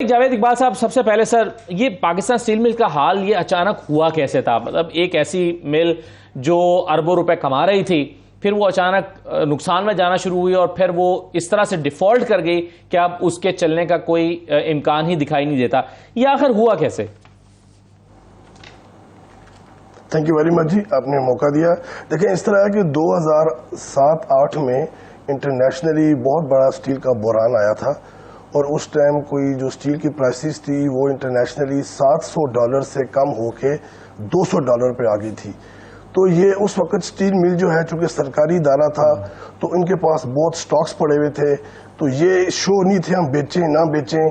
جاوید اقبال صاحب، سب سے پہلے سر یہ پاکستان اسٹیل مل کا حال یہ اچانک ہوا کیسے تھا؟ مطلب ایک ایسی مل جو اربوں روپے کما رہی تھی، پھر وہ اچانک نقصان میں جانا شروع ہوئی اور پھر وہ اس طرح سے ڈیفالٹ کر گئی کہ اب اس کے چلنے کا کوئی امکان ہی دکھائی نہیں دیتا. یہ آخر ہوا کیسے؟ تھینک یو ویری مچ جی، آپ نے موقع دیا. دیکھیں اس طرح ہے کہ 2007-8 میں انٹرنیشنلی بہت بڑا اسٹیل کا بحران آیا تھا اور اس ٹائم کوئی جو اسٹیل کی پرائسز تھی وہ انٹرنیشنلی $700 سے کم ہو کے $200 پہ آ گئی تھی. تو یہ اس وقت اسٹیل مل جو ہے چونکہ سرکاری ادارہ تھا تو ان کے پاس بہت سٹاکس پڑے ہوئے تھے، تو یہ شو نہیں تھے ہم بیچیں نہ بیچیں.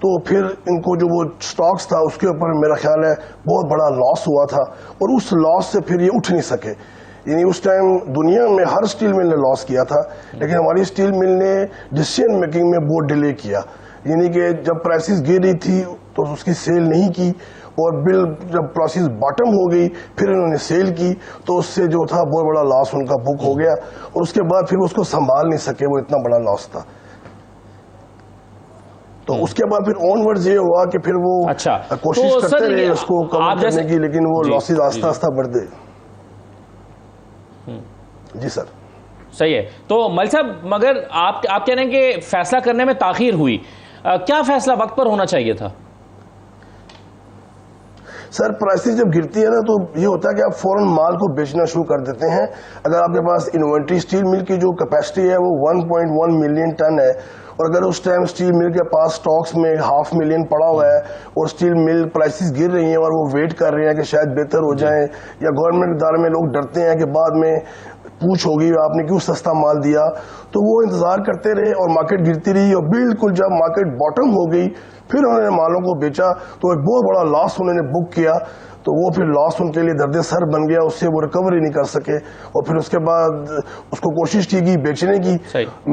تو پھر ان کو جو وہ سٹاکس تھا اس کے اوپر میرا خیال ہے بہت بڑا لاس ہوا تھا اور اس لاس سے پھر یہ اٹھ نہیں سکے. یعنی اس ٹائم دنیا میں ہر اسٹیل مل نے لاس کیا تھا، لیکن ہماری اسٹیل مل نے ڈیسیژن میکنگ میں بہت ڈیلے کیا. یعنی کہ جب پرائسز گر رہی تھی تو اس کی سیل نہیں کی، اور بل جب پرائسز باٹم ہو گئی پھر انہوں نے سیل کی تو اس سے جو تھا بہت بڑا لاس ان کا بک ہو گیا، اور اس کے بعد پھر اس کو سنبھال نہیں سکے، وہ اتنا بڑا لاس تھا. تو اس کے بعد پھر آن ورڈ یہ ہوا کہ پھر وہ کوشش کرتے رہے اس کو کور کرنے کی، لیکن وہ لاسز آہستہ آہستہ بڑھتے. جی سر صحیح ہے. تو مل صاحب، مگر آپ کہہ رہے ہیں کہ فیصلہ کرنے میں تاخیر ہوئی، کیا فیصلہ وقت پر ہونا چاہیے تھا؟ سر پرائسز جب گرتی ہے نا تو یہ ہوتا ہے کہ آپ فوراً مال کو بیچنا شروع کر دیتے ہیں. اگر آپ کے پاس انوینٹری اسٹیل مل کی جو کیپیسٹی ہے وہ 1.1 ملین ٹن ہے، اور اگر اس ٹائم اسٹیل مل کے پاس سٹاکس میں 500,000 پڑا ہوا ہے اور اسٹیل مل پرائسز گر رہی ہیں اور وہ ویٹ کر رہے ہیں کہ شاید بہتر ہو جائیں، یا گورنمنٹ ادارے میں لوگ ڈرتے ہیں کہ بعد میں پوچھ ہوگی آپ نے کیوں سستا مال دیا، تو وہ انتظار کرتے رہے اور مارکیٹ گرتی رہی، اور بالکل جب مارکیٹ باٹم ہو گئی پھر انہوں نے مالوں کو بیچا تو ایک بہت بڑا لاس انہوں نے بک کیا. تو وہ پھر لاس ان کے لیے درد سر بن گیا، اس سے وہ ریکوری نہیں کر سکے، اور پھر اس کے بعد اس کو کوشش کی گئی بیچنے کی.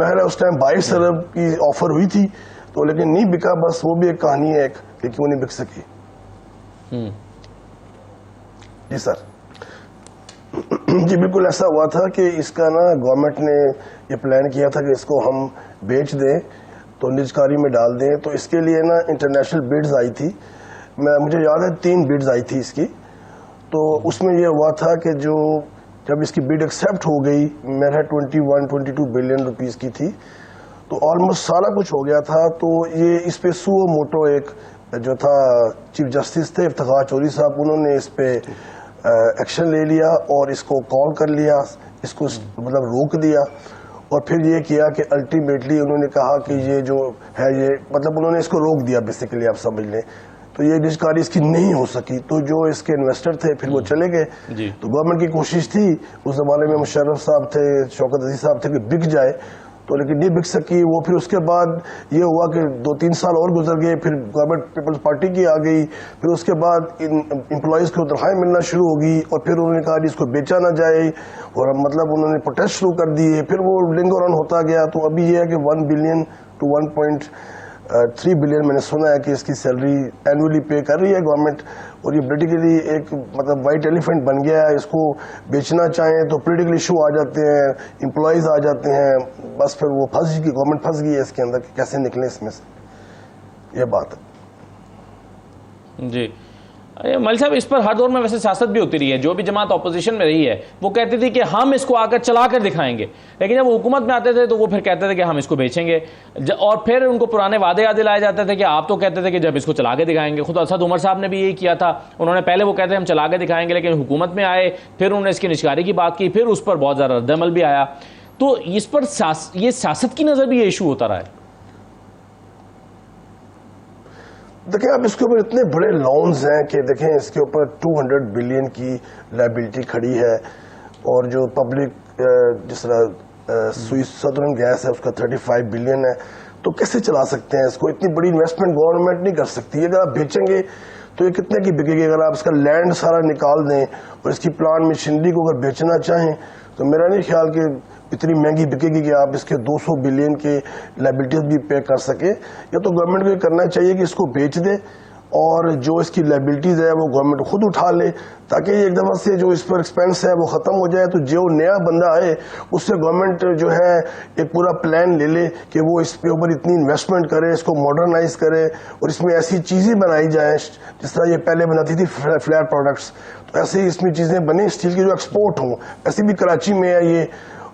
محض اس ٹائم 22 ارب کی آفر ہوئی تھی تو لیکن نہیں بکا. بس وہ بھی ایک کہانی ہے کہ کیوں نہیں بک سکی. جی سر جی بالکل ایسا ہوا تھا کہ اس کا نا گورنمنٹ نے یہ پلان کیا تھا کہ اس کو ہم بیچ دیں تو نجکاری میں ڈال دیں. تو اس کے لیے نا انٹرنیشنل بیڈز آئی تھی، مجھے یاد ہے 3 بیڈز آئی تھی اس کی. تو اس میں یہ ہوا تھا کہ جو جب اس کی بیڈ ایکسیپٹ ہو گئی میرا 21-22 بلین روپیز کی تھی، تو آلموسٹ سارا کچھ ہو گیا تھا. تو یہ اس پہ سو موٹو ایک جو تھا چیف جسٹس تھے افتخار چودھری صاحب، انہوں نے اس پہ ایکشن لے لیا اور اس کو کال کر لیا، اس کو مطلب روک دیا، اور پھر یہ کیا کہ الٹیمیٹلی انہوں نے کہا کہ یہ جو ہے یہ مطلب انہوں نے اس کو روک دیا بیسیکلی، آپ سمجھ لیں. تو یہ نجکاری اس کی نہیں ہو سکی. تو جو اس کے انویسٹر تھے پھر وہ چلے گئے. تو گورنمنٹ کی کوشش تھی اس زمانے میں، مشرف صاحب تھے، شوکت عزیز صاحب تھے، کہ بک جائے، تو لیکن نہیں بک سکی. وہ پھر اس کے بعد یہ ہوا کہ 2-3 سال اور گزر گئے، پھر گورنمنٹ پیپلز پارٹی کی آ گئی، پھر اس کے بعد امپلائیز کو تنخواہیں ملنا شروع ہوگی، اور پھر انہوں نے کہا جی اس کو بیچا نہ جائے، اور مطلب انہوں نے پروٹیسٹ شروع کر دیے. پھر وہ لنگر آن ہوتا گیا. تو ابھی یہ ہے کہ 1 بلین to 1.3 بلین میں نے سنا ہے کہ اس کی سیلری اینولی پے کر رہی ہے گورنمنٹ، اور یہ پولیٹیکلی ایک مطلب وائٹ ایلیفنٹ بن گیا ہے. اس کو بیچنا چاہیں تو پولیٹیکل ایشو آ جاتے ہیں، امپلائیز آ جاتے ہیں، بس پھر وہ پھنس گئی، گورنمنٹ پھنس گئی ہے اس کے اندر کہ کیسے نکلیں اس میں سے. یہ بات ہے. جی مل صاحب، اس پر ہر دور میں ویسے سیاست بھی ہوتی رہی ہے. جو بھی جماعت اپوزیشن میں رہی ہے وہ کہتی تھی کہ ہم اس کو آ کر چلا کر دکھائیں گے، لیکن جب وہ حکومت میں آتے تھے تو وہ پھر کہتے تھے کہ ہم اس کو بیچیں گے، اور پھر ان کو پرانے وعدے یاد دلائے جاتے تھے کہ آپ تو کہتے تھے کہ جب اس کو چلا کے دکھائیں گے. خود اسد عمر صاحب نے بھی یہی کیا تھا، انہوں نے پہلے وہ کہتے ہم چلا کے دکھائیں گے، لیکن حکومت میں آئے پھر انہوں نے اس کی نجکاری کی بات کی، پھر اس پر بہت زیادہ رد عمل بھی آیا. تو اس پر یہ سیاست کی نظر بھی یہ ایشو ہوتا رہا ہے. دیکھیں اب اس کے اوپر اتنے بڑے لونز ہیں کہ دیکھیں اس کے اوپر 200 بلین کی لائبلٹی کھڑی ہے، اور جو پبلک جس طرح سدرن گیس ہے اس کا 35 بلین ہے. تو کیسے چلا سکتے ہیں اس کو؟ اتنی بڑی انویسٹمنٹ گورنمنٹ نہیں کر سکتی. اگر آپ بیچیں گے تو یہ کتنے کی بکے گی؟ اگر آپ اس کا لینڈ سارا نکال دیں اور اس کی پلانٹ مشینری کو اگر بیچنا چاہیں تو میرا نہیں خیال کہ اتنی مہنگی بکے گی کہ آپ اس کے 200 بلین کے لائبلٹیز بھی پے کر سکے. یا تو گورنمنٹ کو یہ کرنا چاہیے کہ اس کو بیچ دے اور جو اس کی لائبلٹیز ہے وہ گورنمنٹ خود اٹھا لے, تاکہ ایک دفعہ سے جو اس پر ایکسپینس ہے وہ ختم ہو جائے. تو جو نیا بندہ آئے اس سے گورنمنٹ جو ہے ایک پورا پلان لے لے کہ وہ اس کے اوپر اتنی انویسٹمنٹ کرے, اس کو ماڈرنائز کرے, اور اس میں ایسی چیزیں بنائی جائیں جس طرح یہ پہلے بناتی تھی فلیٹ پروڈکٹس, تو ایسے ہی اس میں چیزیں بنیں اسٹیل کی جو ایکسپورٹ ہوں. ایسے بھی کراچی میں ہے یہ,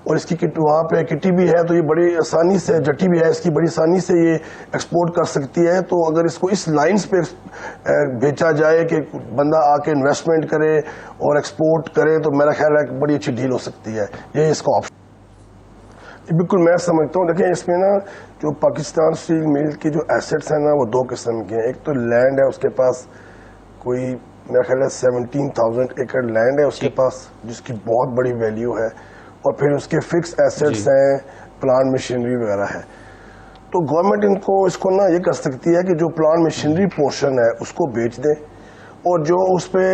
اور اس کی وہاں پہ کٹی بھی ہے, تو یہ بڑی آسانی سے, جٹی بھی ہے اس کی, بڑی آسانی سے یہ ایکسپورٹ کر سکتی ہے. تو اگر اس کو اس لائنز پہ بیچا جائے کہ بندہ آ کے انویسٹمنٹ کرے اور ایکسپورٹ کرے, تو میرا خیال ہے کہ بڑی اچھی ڈیل ہو سکتی ہے. یہ اس کا آپشن بالکل میں سمجھتا ہوں. دیکھیں اس میں نا جو پاکستان اسٹیل مل کی جو ایسٹس ہیں نا وہ دو قسم کے ہیں. ایک تو لینڈ ہے, اس کے پاس کوئی میرا خیال ہے 17,000 ایکڑ لینڈ ہے اس کے پاس, جس کی بہت بڑی ویلیو ہے, اور پھر اس کے فکس ایسٹس ہیں, پلانٹ مشینری وغیرہ ہے. تو گورنمنٹ اس کو نا یہ کر سکتی ہے کہ جو پلانٹ مشینری پورشن ہے اس کو بیچ دے, اور جو اس پہ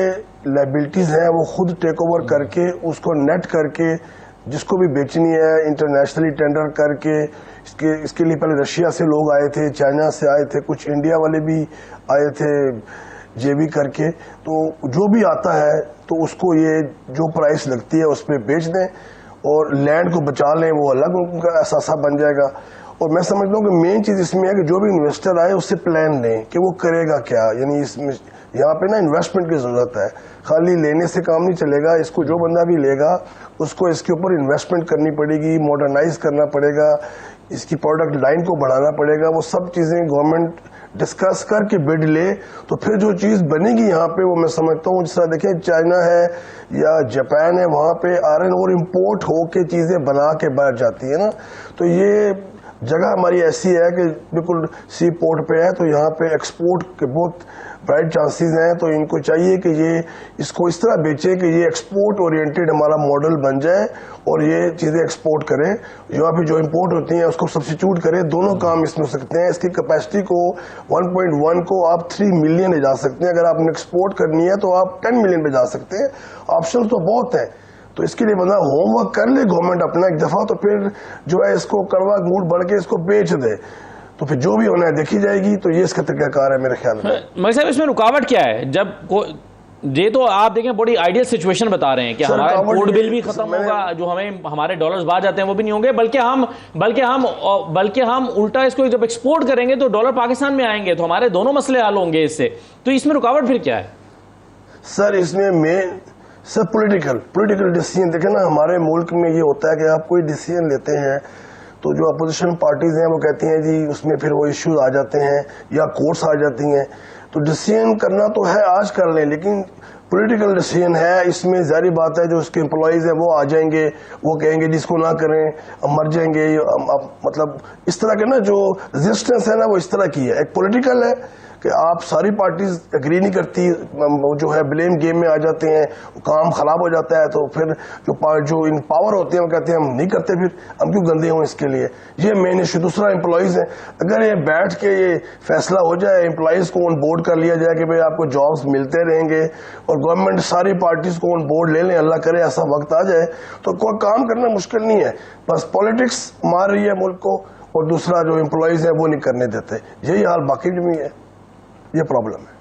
لائبلٹیز ہیں وہ خود ٹیک اوور کر کے اس کو نیٹ کر کے جس کو بھی بیچنی ہے انٹرنیشنلی ٹینڈر کر کے. اس کے لیے پہلے رشیا سے لوگ آئے تھے, چائنا سے آئے تھے, کچھ انڈیا والے بھی آئے تھے جے بی کر کے. تو جو بھی آتا ہے تو اس کو یہ جو پرائس لگتی ہے اس پہ بیچ دیں, اور لینڈ کو بچا لیں, وہ الگ ان کا اثاثہ بن جائے گا. اور میں سمجھتا ہوں کہ مین چیز اس میں ہے کہ جو بھی انویسٹر آئے اس سے پلان لیں کہ وہ کرے گا کیا. یعنی اس میں یہاں پہ نا انویسٹمنٹ کی ضرورت ہے, خالی لینے سے کام نہیں چلے گا. اس کو جو بندہ بھی لے گا اس کو اس کے اوپر انویسٹمنٹ کرنی پڑے گی, ماڈرنائز کرنا پڑے گا, اس کی پروڈکٹ لائن کو بڑھانا پڑے گا. وہ سب چیزیں گورنمنٹ ڈسکس کر کے بڈ لے, تو پھر جو چیز بنے گی یہاں پہ وہ میں سمجھتا ہوں جس طرح دیکھیں چائنا ہے یا جاپان ہے, وہاں پہ آئرن اور امپورٹ ہو کے چیزیں بنا کے باہر جاتی ہے نا. تو یہ جگہ ہماری ایسی ہے کہ بالکل سی پورٹ پہ ہے, تو یہاں پہ ایکسپورٹ کے بہت برائٹ چانسز ہیں. تو ان کو چاہیے کہ یہ اس کو اس طرح بیچے کہ یہ ایکسپورٹ اورینٹیڈ ہمارا ماڈل بن جائے, اور یہ چیزیں ایکسپورٹ کریں. یہاں پہ جو امپورٹ ہوتی ہیں اس کو سبسٹیچیوٹ کریں. دونوں کام اس میں ہو سکتے ہیں. اس کی کیپیسٹی کو 1.1 کو آپ 3 ملین لے جا سکتے ہیں. اگر آپ نے ایکسپورٹ کرنی ہے تو آپ 10 ملین پہ جا سکتے ہیں. آپشن تو بہت ہیں. تو اس کے لیے بندہ ہوم ورک کر لے گورنمنٹ اپنا ایک دفعہ, تو پھر جو ہے اس کو کڑوا گوڑ بڑھ کے اس کو بیچ دے, تو پھر جو بھی ہونا ہے دیکھی جائے گی. تو یہ اس کا طریقہ کار ہے میرے خیال میں. ملک صاحب اس میں رکاوٹ کیا ہے؟ جب یہ تو آپ دیکھیں بڑی آئیڈیل سچویشن بتا رہے ہیں کہ ہمارا امپورٹ بل بھی ختم ہوگا, جو ہمارے ڈالرز باہر جاتے ہیں وہ بھی نہیں ہوں گے, بلکہ ہم الٹا اس کو جب ایکسپورٹ کریں گے تو ڈالر پاکستان میں آئیں گے, تو ہمارے دونوں مسئلے حل ہوں گے اس سے. تو اس میں رکاوٹ پھر کیا ہے سر؟ اس میں سر پولیٹیکل ڈیسیجن. دیکھیں نا ہمارے ملک میں یہ ہوتا ہے کہ آپ کوئی ڈیسیجن لیتے ہیں تو جو اپوزیشن پارٹیز ہیں وہ کہتی ہیں جی اس میں پھر وہ ایشوز آ جاتے ہیں یا کورٹس آ جاتی ہیں. تو ڈیسیجن کرنا تو ہے آج کر لیں, لیکن پولیٹیکل ڈیسیجن ہے, اس میں ظاہری بات ہے جو اس کے امپلائیز ہیں وہ آ جائیں گے, وہ کہیں گے جس کو نہ کریں ہم مر جائیں گے. مطلب اس طرح کے نا جو ریزسٹنس ہے نا وہ اس طرح کی ہے. ایک پولیٹیکل ہے کہ آپ ساری پارٹیز اگری نہیں کرتی, جو ہے بلیم گیم میں آ جاتے ہیں, کام خراب ہو جاتا ہے. تو پھر جو ان پاور ہوتے ہیں وہ کہتے ہیں ہم نہیں کرتے, پھر ہم کیوں گندے ہوں اس کے لیے. یہ مین ایشو. دوسرا امپلائیز ہیں, اگر یہ بیٹھ کے یہ فیصلہ ہو جائے, امپلائیز کو آن بورڈ کر لیا جائے کہ بھائی آپ کو جابس ملتے رہیں گے, اور گورنمنٹ ساری پارٹیز کو آن بورڈ لے لیں, اللہ کرے ایسا وقت آ جائے, تو کوئی کام کرنا مشکل نہیں ہے. بس پالیٹکس مار رہی ہے ملک کو, اور دوسرا جو امپلائیز ہیں وہ نہیں کرنے دیتے. یہی حال باقی میں ہے. یہ پرابلم ہے.